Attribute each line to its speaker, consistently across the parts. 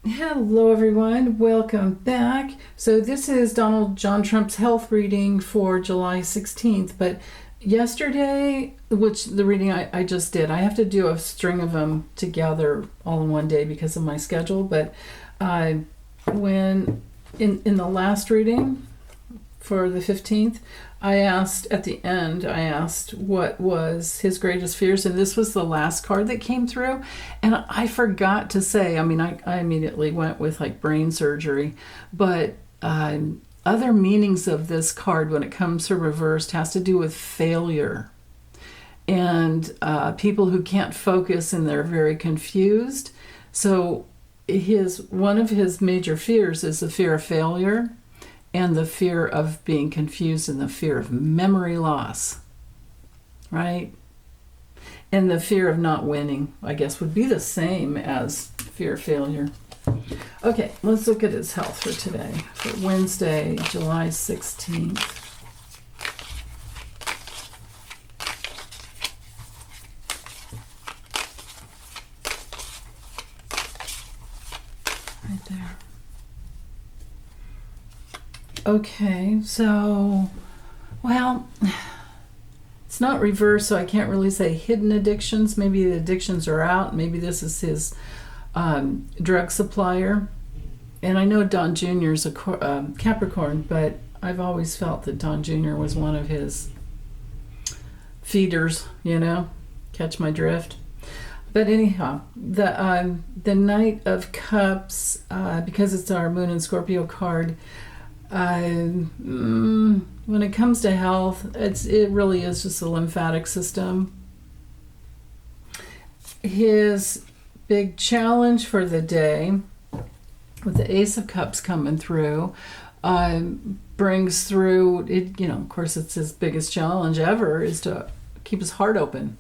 Speaker 1: Hello, everyone. Welcome back. So, this is Donald John Trump's health reading for July 16th. But yesterday, which the reading I just did, I have to do a string of them together all in one day because of my schedule. But when in the last reading for the 15th, I asked at the end, what was his greatest fears, and this was the last card that came through. And I forgot to say, I immediately went with like brain surgery, but other meanings of this card when it comes to reversed has to do with failure and people who can't focus and they're very confused. So one of his major fears is the fear of failure, and the fear of being confused, and the fear of memory loss, right? And the fear of not winning, I guess, would be the same as fear of failure. Okay, let's look at his health for today, for Wednesday, July 16th. Right there. Okay, so, well, it's not reversed, so I can't really say hidden addictions. Maybe the addictions are out. Maybe this is his drug supplier. And I know Don Jr. is a Capricorn, but I've always felt that Don Jr. was one of his feeders, catch my drift. But anyhow, the Knight of Cups, because it's our Moon and Scorpio card, when it comes to health, it really is just the lymphatic system. His big challenge for the day, with the Ace of Cups coming through, brings through it. Of course, it's his biggest challenge ever is to keep his heart open.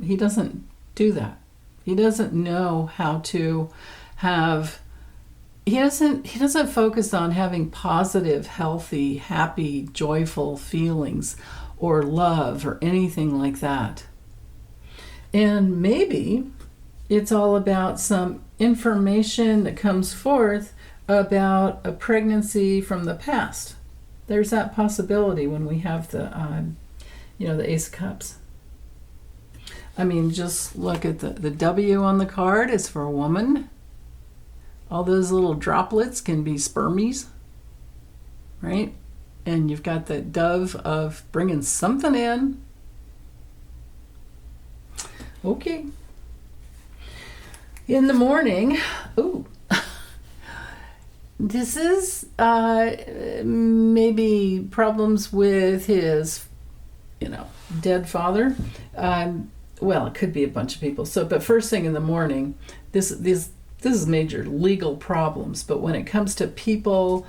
Speaker 1: He doesn't do that. He doesn't know how to have. He doesn't focus on having positive, healthy, happy, joyful feelings or love or anything like that. And maybe it's all about some information that comes forth about a pregnancy from the past. There's that possibility when we have the Ace of Cups. Just look at the W on the card is for a woman. All those little droplets can be spermies, right? And you've got the dove of bringing something in. Okay. In the morning, this is maybe problems with his, dead father. Well, it could be a bunch of people. But first thing in the morning, this is major legal problems. But when it comes to people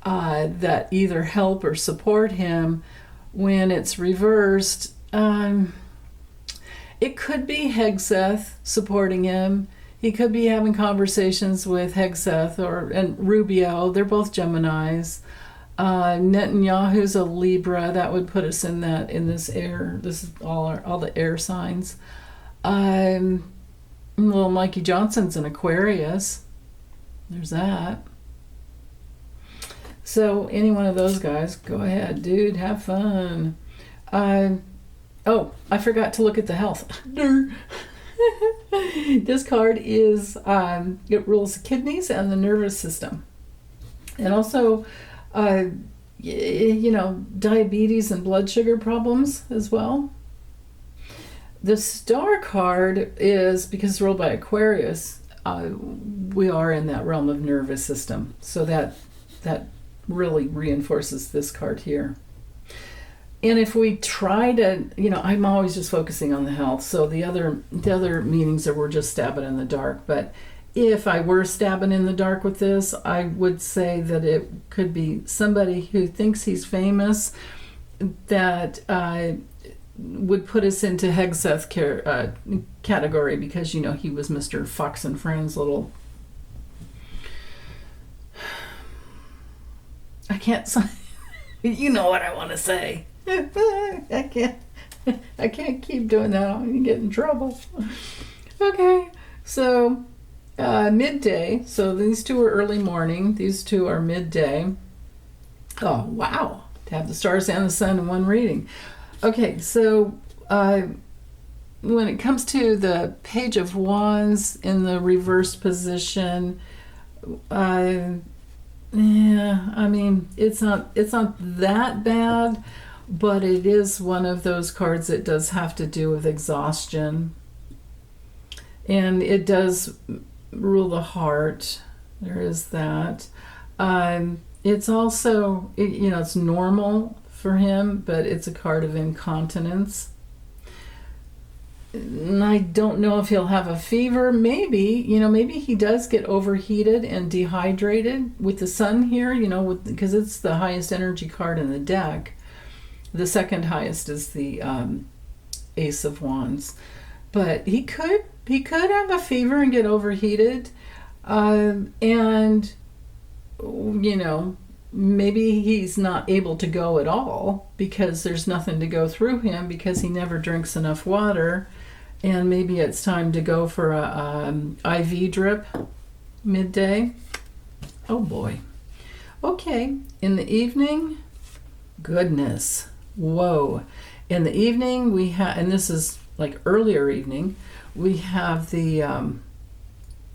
Speaker 1: that either help or support him, when it's reversed, it could be Hegseth supporting him. He could be having conversations with Hegseth and Rubio. They're both Geminis. Netanyahu's a Libra. That would put us in this air. This is all the air signs. Little Mikey Johnson's an Aquarius. There's that. So any one of those guys, go ahead, dude, have fun. I forgot to look at the health. This card is, it rules the kidneys and the nervous system. And also, diabetes and blood sugar problems as well. The Star card is, because it's ruled by Aquarius, we are in that realm of nervous system. So that really reinforces this card here. And if we try to, I'm always just focusing on the health. So the other meanings are we're just stabbing in the dark. But if I were stabbing in the dark with this, I would say that it could be somebody who thinks he's famous that would put us into Hegseth category because, he was Mr. Fox and Friends little... I can't say... You know what I want to say. I can't keep doing that. I'm going to get in trouble. Okay, so Midday. So these two are early morning. These two are midday. Oh, wow. To have the stars and the sun in one reading. Okay, so when it comes to the Page of Wands in the reversed position, yeah, I mean, it's not that bad, but it is one of those cards that does have to do with exhaustion. And it does rule the heart. There is that. It's also, it's normal for him, but it's a card of incontinence. And I don't know if he'll have a fever. Maybe, maybe he does get overheated and dehydrated with the sun here, because it's the highest energy card in the deck. The second highest is the Ace of Wands. But he could have a fever and get overheated. And, maybe he's not able to go at all because there's nothing to go through him because he never drinks enough water. And maybe it's time to go for a IV drip midday. Oh boy. Okay, in the evening, goodness, whoa. In the evening we have, and this is like earlier evening, we have the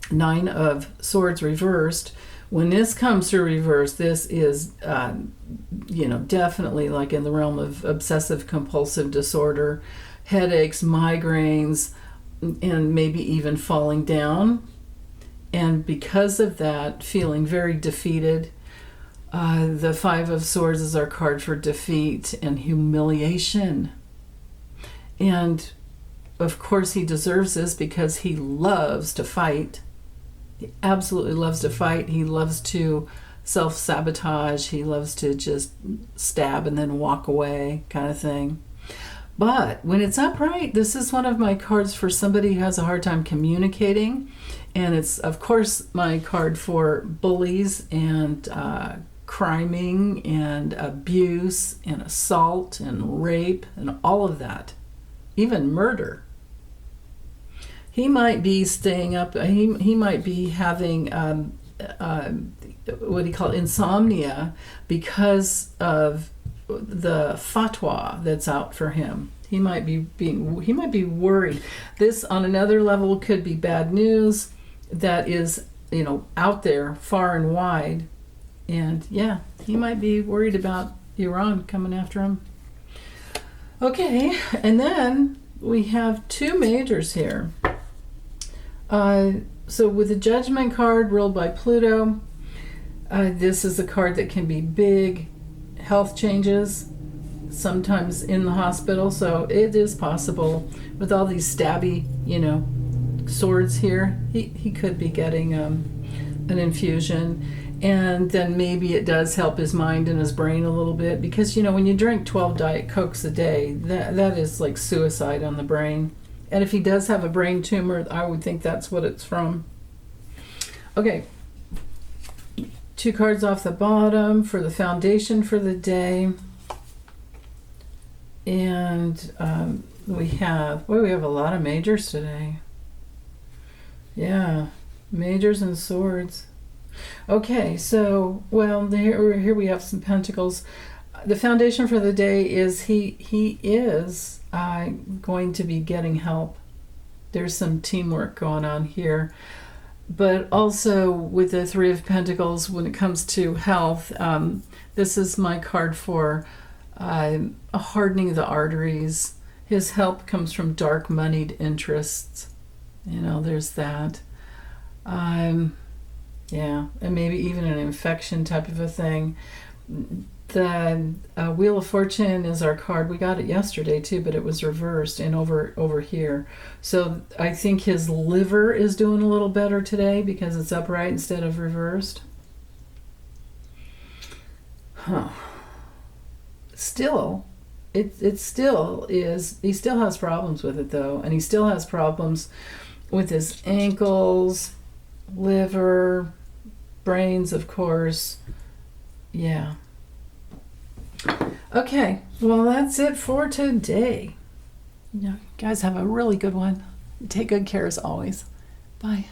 Speaker 1: Nine of Swords reversed. When this comes through reverse, this is, definitely like in the realm of obsessive compulsive disorder, headaches, migraines, and maybe even falling down. And because of that, feeling very defeated. The Five of Swords is our card for defeat and humiliation. And of course he deserves this because he loves to fight. He absolutely loves to fight. He loves to self-sabotage. He loves to just stab and then walk away kind of thing. But when it's upright, this is one of my cards for somebody who has a hard time communicating. And it's, of course, my card for bullies and criming and abuse and assault and rape and all of that. Even murder. He might be staying up, he might be having, what do you call it, insomnia because of the fatwa that's out for him. He might be worried. This, on another level, could be bad news that is, out there far and wide. And yeah, he might be worried about Iran coming after him. Okay, and then we have two majors here. So with the Judgment card ruled by Pluto, this is a card that can be big health changes, sometimes in the hospital. So it is possible with all these stabby, swords here, he could be getting an infusion. And then maybe it does help his mind and his brain a little bit because, when you drink 12 Diet Cokes a day, that is like suicide on the brain. And if he does have a brain tumor, I would think that's what it's from. Okay. Two cards off the bottom for the foundation for the day. And we have a lot of majors today. Yeah, majors and swords. Okay, so, here we have some pentacles. The foundation for the day is he is going to be getting help. There's some teamwork going on here. But also with the Three of Pentacles, when it comes to health, this is my card for hardening the arteries. His help comes from dark moneyed interests. There's that. Yeah, and maybe even an infection type of a thing. The Wheel of Fortune is our card. We got it yesterday too, but it was reversed and over here. So I think his liver is doing a little better today because it's upright instead of reversed. Huh. Still, it still is, he still has problems with it though, and he still has problems with his ankles, liver, brains, of course. Yeah. Okay, well, that's it for today. You guys have a really good one. Take good care as always. Bye.